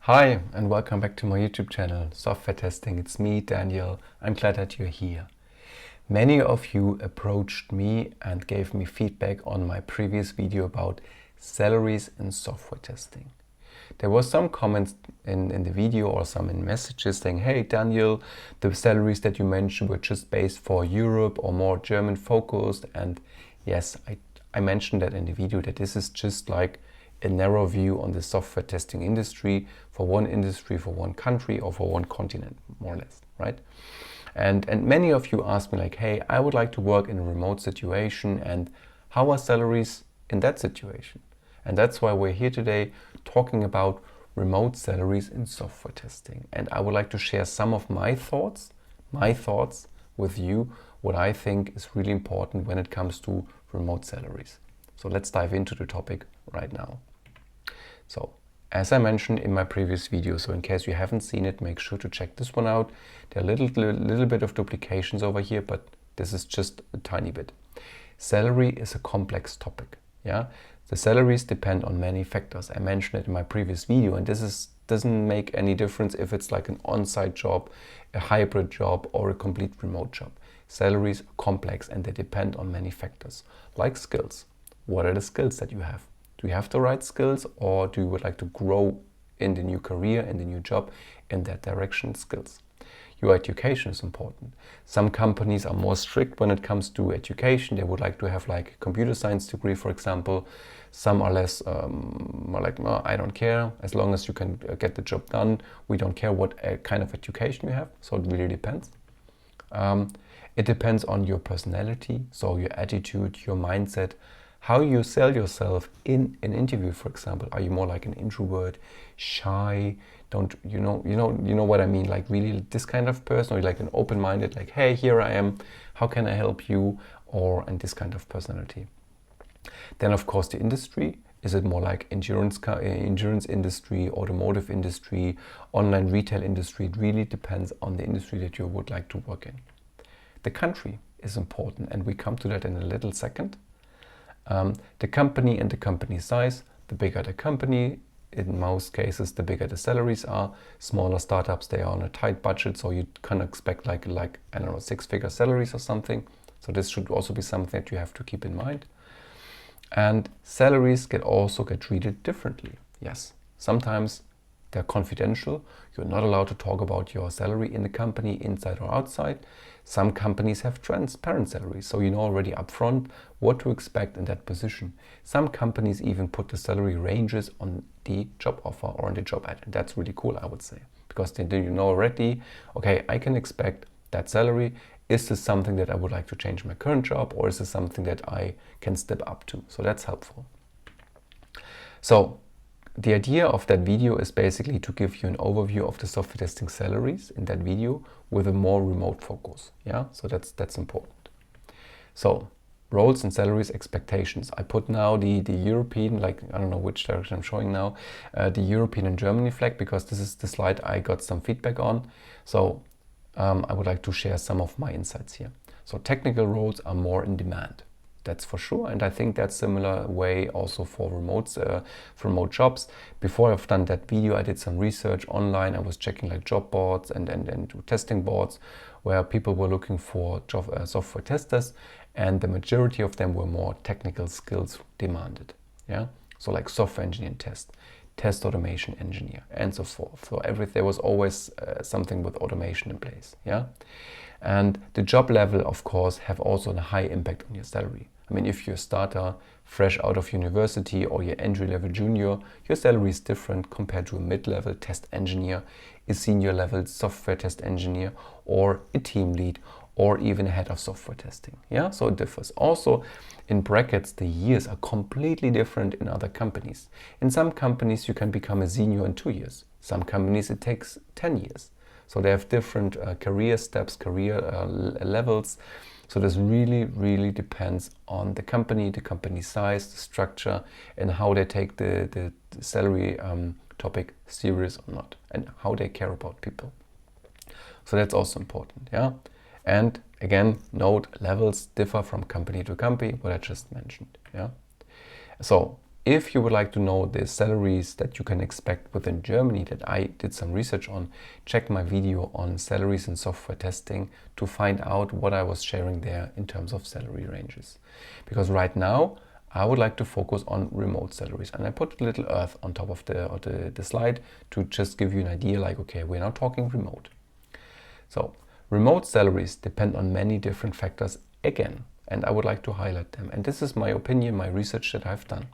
Hi and welcome back to my YouTube channel, Software Testing. It's me, Daniel. I'm glad that you're here. Many of you approached me and gave me feedback on my previous video about salaries in software testing. There was some comments in the video or some in messages saying, hey Daniel, the salaries that you mentioned were just based for Europe or more German focused. And yes, I mentioned that in the video that this is just like a narrow view on the software testing industry for one country or for one continent, more or less, right? And many of you asked me like, hey, I would like to work in a remote situation, and how are salaries in that situation? And that's why we're here today talking about remote salaries in software testing. And I would like to share some of my thoughts with you, what I think is really important when it comes to remote salaries. So let's dive into the topic right now. So, as I mentioned in my previous video, so in case you haven't seen it, make sure to check this one out. There are a little bit of duplications over here, but this is just a tiny bit. Salary is a complex topic. Yeah, the salaries depend on many factors. I mentioned it in my previous video, and doesn't make any difference if it's like an on-site job, a hybrid job, or a complete remote job. Salaries are complex and they depend on many factors, like skills. What are the skills that you have? Do you have the right skills, or do you would like to grow in the new career, in the new job, in that direction skills? Your education is important. Some companies are more strict when it comes to education. They would like to have like a computer science degree, for example. Some are less, more like, no, I don't care. As long as you can get the job done, we don't care what kind of education you have. So it really depends. It depends on your personality, so your attitude, your mindset, how you sell yourself in an interview, for example. Are you more like an introvert, shy? Don't you know what I mean? Like really this kind of person, or like an open-minded, like, hey, here I am. How can I help you? And this kind of personality. Then, of course, the industry. Is it more like insurance industry, automotive industry, online retail industry? It really depends on the industry that you would like to work in. The country is important, and we come to that in a little second. The company and the company size. The bigger the company, in most cases, the bigger the salaries are. Smaller startups, they are on a tight budget, so you can expect like I don't know, 6-figure salaries or something. So this should also be something that you have to keep in mind. And salaries also get treated differently. Yes, sometimes they're confidential. You're not allowed to talk about your salary in the company, inside or outside. Some companies have transparent salaries, so you know already upfront what to expect in that position. Some companies even put the salary ranges on the job offer or on the job ad. And that's really cool, I would say, because then you know already, okay, I can expect that salary. Is this something that I would like to change my current job, or is this something that I can step up to? So that's helpful. So the idea of that video is basically to give you an overview of the software testing salaries in that video with a more remote focus. Yeah, so that's important. So roles and salaries expectations. I put now the European, like I don't know which direction I'm showing now, the European and Germany flag, because this is the slide I got some feedback on. So I would like to share some of my insights here. So technical roles are more in demand. That's for sure, and I think that's similar way also for remote jobs. Before I've done that video, I did some research online. I was checking like job boards and testing boards where people were looking for software testers, and the majority of them were more technical skills demanded. Yeah, so like software engineer test automation engineer, and so forth. So there was always something with automation in place. Yeah. And the job level, of course, have also a high impact on your salary. I mean, if you're a starter, fresh out of university, or you're entry-level junior, your salary is different compared to a mid-level test engineer, a senior-level software test engineer, or a team lead, or even a head of software testing. Yeah, so it differs. Also, in brackets, the years are completely different in other companies. In some companies, you can become a senior in 2 years. Some companies, it takes 10 years. So they have different career steps, career levels. So this really, really depends on the company size, the structure, and how they take the salary topic serious or not, and how they care about people. So that's also important, yeah. And again, note levels differ from company to company, what I just mentioned, yeah. So If you would like to know the salaries that you can expect within Germany that I did some research on, check my video on salaries and software testing to find out what I was sharing there in terms of salary ranges. Because right now, I would like to focus on remote salaries. And I put a little earth on top of the slide to just give you an idea like, okay, we're now talking remote. So remote salaries depend on many different factors again, and I would like to highlight them. And this is my opinion, my research that I've done.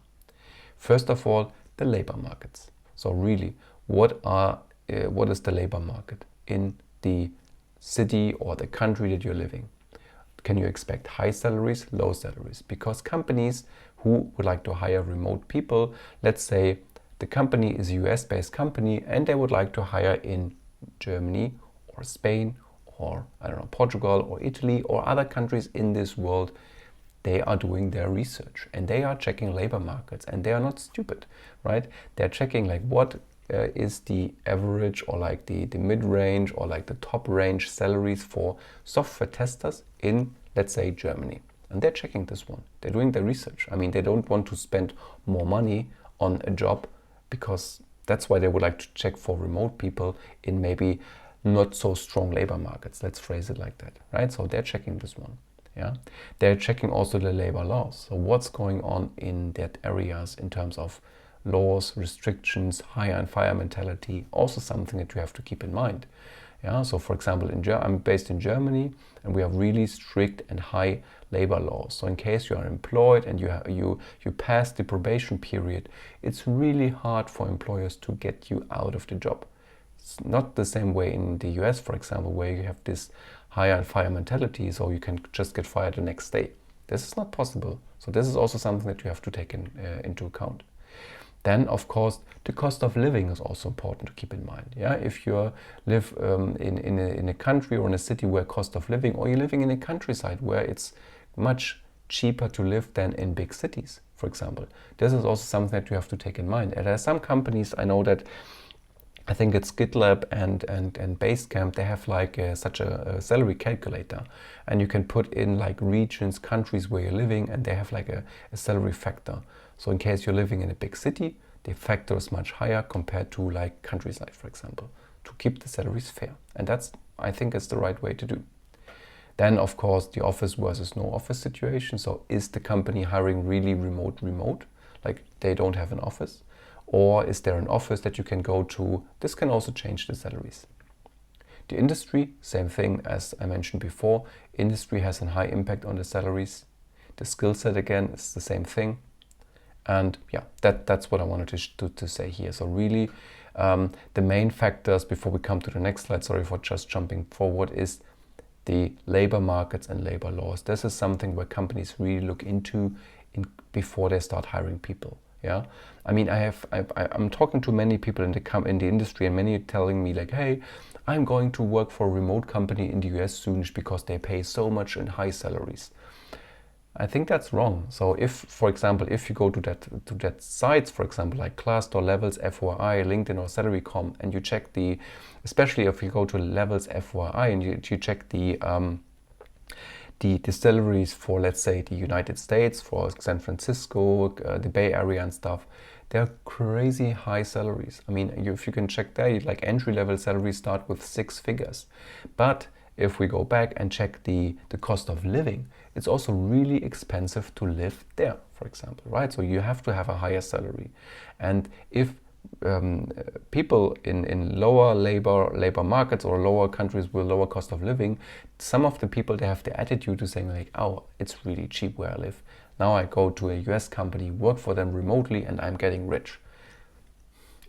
First of all, the labor markets. So really, what is the labor market in the city or the country that you're living? Can you expect high salaries, low salaries? Because companies who would like to hire remote people, let's say the company is a US-based company and they would like to hire in Germany or Spain or, I don't know, Portugal or Italy or other countries in this world, they are doing their research and they are checking labor markets, and they are not stupid, right? They're checking like what is the average or like the mid-range or like the top range salaries for software testers in, let's say, Germany. And they're checking this one. They're doing their research. I mean, they don't want to spend more money on a job because that's why they would like to check for remote people in maybe not so strong labor markets. Let's phrase it like that, right? So they're checking this one. Yeah, they're checking also the labor laws. So what's going on in that areas in terms of laws, restrictions, hire and fire mentality, also something that you have to keep in mind. Yeah, so for example, I'm based in Germany and we have really strict and high labor laws. So in case you are employed and you pass the probation period, it's really hard for employers to get you out of the job. It's not the same way in the US, for example, where you have this hire and fire mentality, so you can just get fired the next day. This is not possible. So this is also something that you have to take into account. Then, of course, the cost of living is also important to keep in mind. Yeah, if you live in a country or in a city where cost of living, or you're living in a countryside where it's much cheaper to live than in big cities, for example. This is also something that you have to take in mind. And there are some companies, I know that, I think it's GitLab and Basecamp, they have like such a salary calculator, and you can put in like regions, countries where you're living, and they have like a salary factor. So in case you're living in a big city, the factor is much higher compared to like countryside, for example, to keep the salaries fair. And that's, I think, is the right way to do. Then, of course, the office versus no office situation. So is the company hiring really remote, like they don't have an office? Or is there an office that you can go to? This can also change the salaries. The industry, same thing as I mentioned before. Industry has a high impact on the salaries. The skill set, again, is the same thing. And yeah, that's what I wanted to say here. So really, the main factors before we come to the next slide, sorry for just jumping forward, is the labor markets and labor laws. This is something where companies really look into before they start hiring people. Yeah, I mean, I'm talking to many people in the industry, and many are telling me like, hey, I'm going to work for a remote company in the US soon because they pay so much in high salaries. I think that's wrong. So if, for example, if you go to that sites, for example, like Glassdoor, Levels, FYI, LinkedIn, or Salary.com, and you check especially if you go to Levels, FYI, and you check the salaries for, let's say, the United States, for San Francisco, the Bay Area and stuff, they're crazy high salaries. I mean, if you can check there, like entry-level salaries start with 6 figures. But if we go back and check the cost of living, it's also really expensive to live there, for example, right? So you have to have a higher salary. And if people in lower labor markets or lower countries with lower cost of living, some of the people, they have the attitude to saying like, oh, it's really cheap where I live. Now I go to a US company, work for them remotely, and I'm getting rich.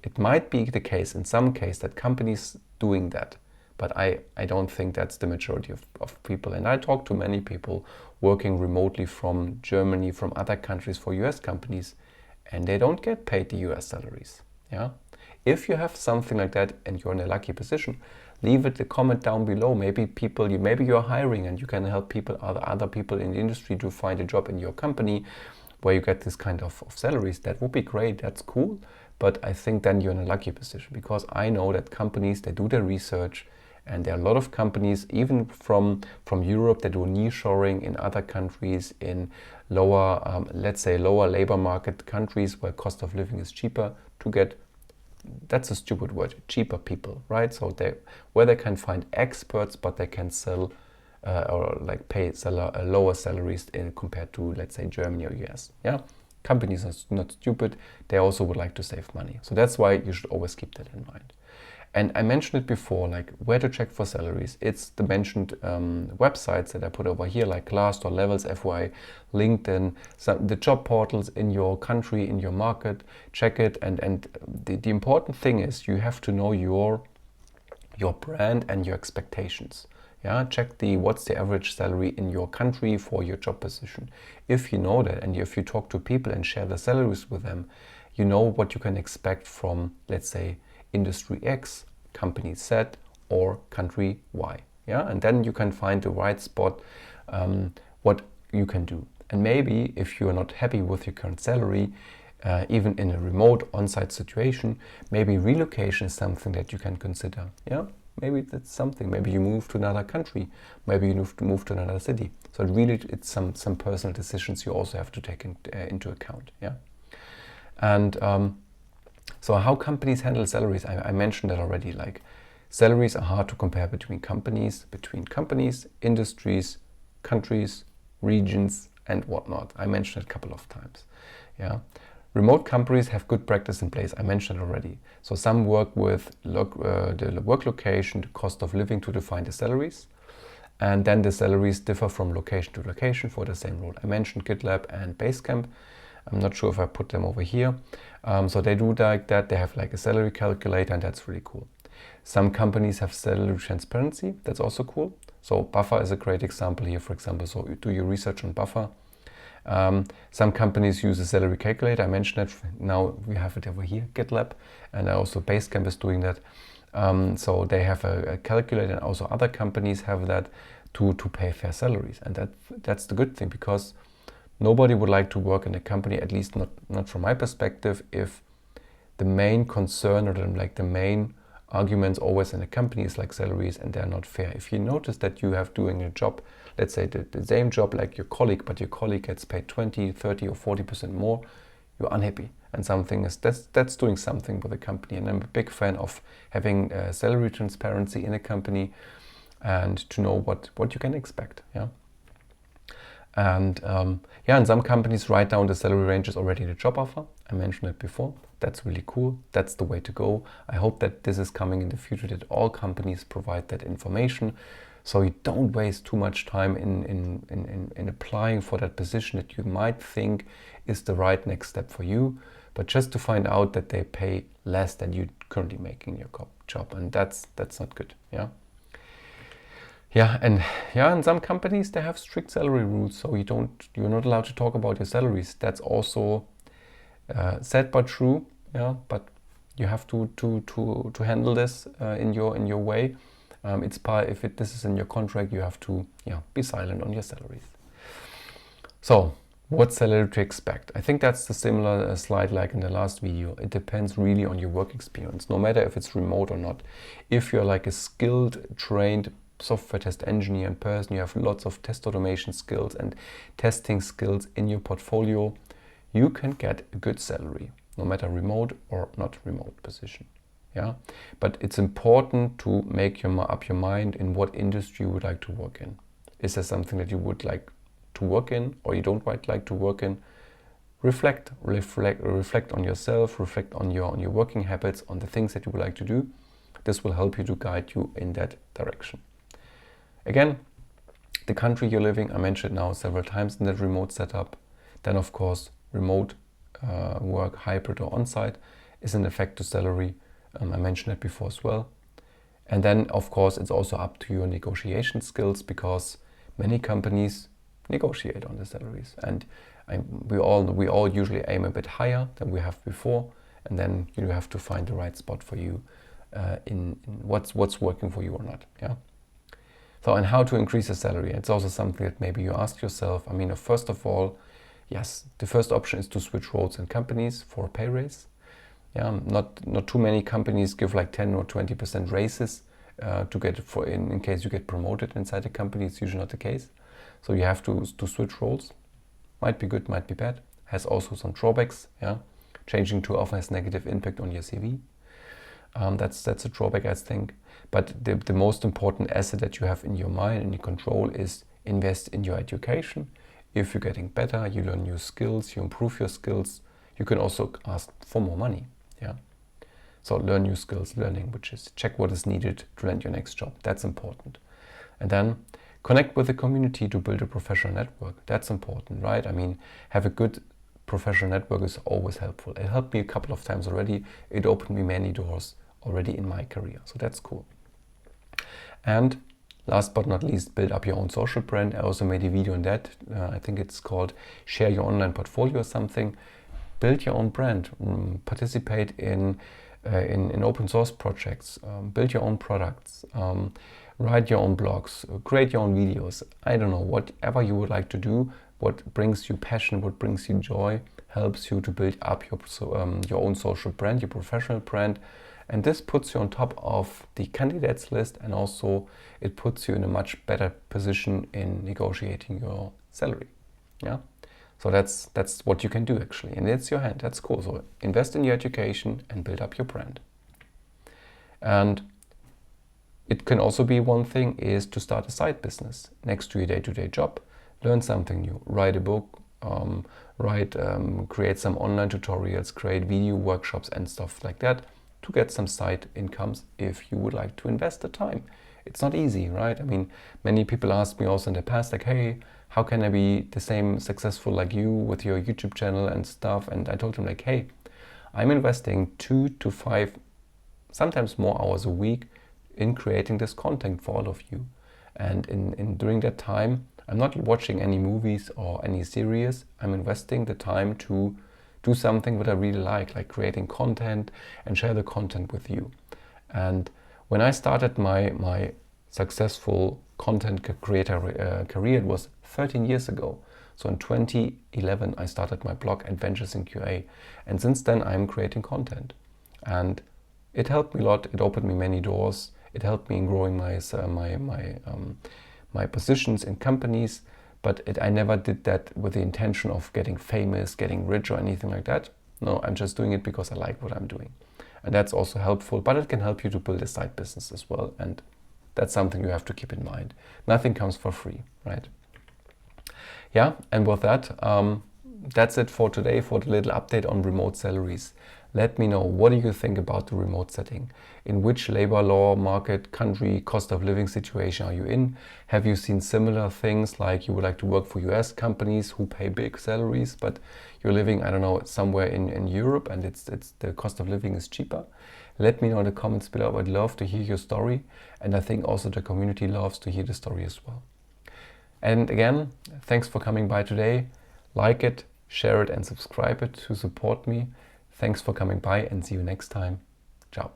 It might be the case in some case that companies doing that, but I don't think that's the majority of people. And I talk to many people working remotely from Germany, from other countries for US companies, and they don't get paid the US salaries. Yeah, if you have something like that and you're in a lucky position, leave it a comment down below. Maybe you're hiring and you can help other people in the industry to find a job in your company where you get this kind of salaries. That would be great. That's cool. But I think then you're in a lucky position, because I know that companies, they do their research, and there are a lot of companies, even from Europe, that do nearshoring in other countries, in lower, let's say lower labor market countries where cost of living is cheaper to get, that's a stupid word, cheaper people, right? So where they can find experts, but they can sell or like pay lower salaries compared to, let's say, Germany or US. Yeah, companies are not stupid. They also would like to save money. So that's why you should always keep that in mind. And I mentioned it before, like where to check for salaries. It's the mentioned websites that I put over here, like Glassdoor, Levels, FY, LinkedIn, the job portals in your country, in your market. Check it. And the important thing is you have to know your brand and your expectations. Yeah, check what's the average salary in your country for your job position. If you know that, and if you talk to people and share the salaries with them, you know what you can expect from, let's say, industry X, company Z, or country Y. Yeah, and then you can find the right spot, what you can do. And maybe if you are not happy with your current salary, even in a remote on-site situation, maybe relocation is something that you can consider. Yeah, maybe that's something. Maybe you move to another country. Maybe you move to another city. So it's some personal decisions you also have to take into account. Yeah, and so how companies handle salaries, I mentioned that already. Like salaries are hard to compare between companies, industries, countries, regions, and whatnot. I mentioned it a couple of times. Yeah, remote companies have good practice in place. I mentioned it already. So some work with the work location, the cost of living to define the salaries, and then the salaries differ from location to location for the same role. I mentioned GitLab and Basecamp. I'm not sure if I put them over here. So they do like that. They have like a salary calculator, and that's really cool. Some companies have salary transparency. That's also cool. So Buffer is a great example here, for example. So you do your research on Buffer. Some companies use a salary calculator. I mentioned it. Now we have it over here, GitLab, and also Basecamp is doing that. So they have a calculator, and also other companies have that to pay fair salaries. And that's the good thing, because nobody would like to work in a company, at least not from my perspective, if the main concern or the main arguments always in a company is like salaries and they're not fair. If you notice that you have doing a job, let's say the same job like your colleague, but your colleague gets paid 20, 30 or 40% more, you're unhappy. And something is that's doing something with the company. And I'm a big fan of having salary transparency in a company and to know what you can expect. Yeah. And and some companies write down the salary ranges already in the job offer. I mentioned it before. That's really cool. That's the way to go. I hope that this is coming in the future, that all companies provide that information, so you don't waste too much time in applying for that position that you might think is the right next step for you, but just to find out that they pay less than you currently make in your job, and that's not good. And some companies, they have strict salary rules, so you're not allowed to talk about your salaries. That's also sad but true. Yeah, but you have to handle this in your way. It's part. If this is in your contract, you have to be silent on your salaries. So what salary to expect? I think that's the similar slide like in the last video. It depends really on your work experience, no matter if it's remote or not. If you're like a skilled, trained software test engineer and person, you have lots of test automation skills and testing skills in your portfolio, you can get a good salary, no matter remote or not remote position. Yeah, but it's important to make up your mind in what industry you would like to work in. Is there something that you would like to work in, or you don't quite like to work in? Reflect on yourself, reflect on your working habits, on the things that you would like to do. This will help you to guide you in that direction. Again, the country you're living, I mentioned now several times in that remote setup. Then of course, remote work, hybrid or on-site is an effect to salary. I mentioned it before as well. And then of course, it's also up to your negotiation skills, because many companies negotiate on the salaries. And we all usually aim a bit higher than we have before. And then you have to find the right spot for you in what's working for you or not. Yeah. So, and how to increase the salary? It's also something that maybe you ask yourself. I mean, first of all, yes, the first option is to switch roles in companies for a pay raise. Yeah, not too many companies give like 10 or 20% raises to get in case you get promoted inside the company. It's usually not the case. So you have to switch roles. Might be good, might be bad. Has also some drawbacks. Yeah, changing too often has negative impact on your CV. That's a drawback, I think. But the most important asset that you have in your mind and in control is invest in your education. If you're getting better, you learn new skills, you improve your skills. You can also ask for more money. Yeah. So learn new skills, learn languages, check what is needed to land your next job. That's important. And then connect with the community to build a professional network. That's important, right? I mean, have a good professional network is always helpful. It helped me a couple of times already. It opened me many doors already in my career. So that's cool. And last but not least, build up your own social brand. I also made a video on that. I think it's called Share Your Online Portfolio or something. Build your own brand. Participate in open source projects. Build your own products. Write your own blogs. Create your own videos. I don't know, whatever you would like to do. What brings you passion, what brings you joy, helps you to build up your own social brand, your professional brand. And this puts you on top of the candidates list, and also it puts you in a much better position in negotiating your salary. Yeah. So that's what you can do actually, and it's your hand. That's cool. So invest in your education and build up your brand. And it can also be one thing is to start a side business next to your day-to-day job. Learn something new. Write a book. Create some online tutorials. Create video workshops and stuff like that to get some side incomes if you would like to invest the time. It's not easy, right? I mean, many people asked me also in the past, like, hey, how can I be the same successful like you with your YouTube channel and stuff? And I told them like, hey, I'm investing 2 to 5, sometimes more hours a week in creating this content for all of you. And in during that time, I'm not watching any movies or any series. I'm investing the time to do something that I really like creating content and share the content with you. And when I started my successful content creator career, it was 13 years ago. So in 2011, I started my blog Adventures in QA. And since then, I'm creating content. And it helped me a lot. It opened me many doors. It helped me in growing my positions in companies. But I never did that with the intention of getting famous, getting rich or anything like that. No, I'm just doing it because I like what I'm doing. And that's also helpful, but it can help you to build a side business as well. And that's something you have to keep in mind. Nothing comes for free, right? Yeah, and with that, that's it for today, for the little update on remote salaries. Let me know, what do you think about the remote setting? In which labor law, market, country, cost of living situation are you in? Have you seen similar things, like you would like to work for US companies who pay big salaries, but you're living, I don't know, somewhere in Europe and it's the cost of living is cheaper? Let me know in the comments below. I'd love to hear your story, and I think also the community loves to hear the story as well. And again, thanks for coming by today. Like it, share it and subscribe it to support me. Thanks for coming by and see you next time. Ciao.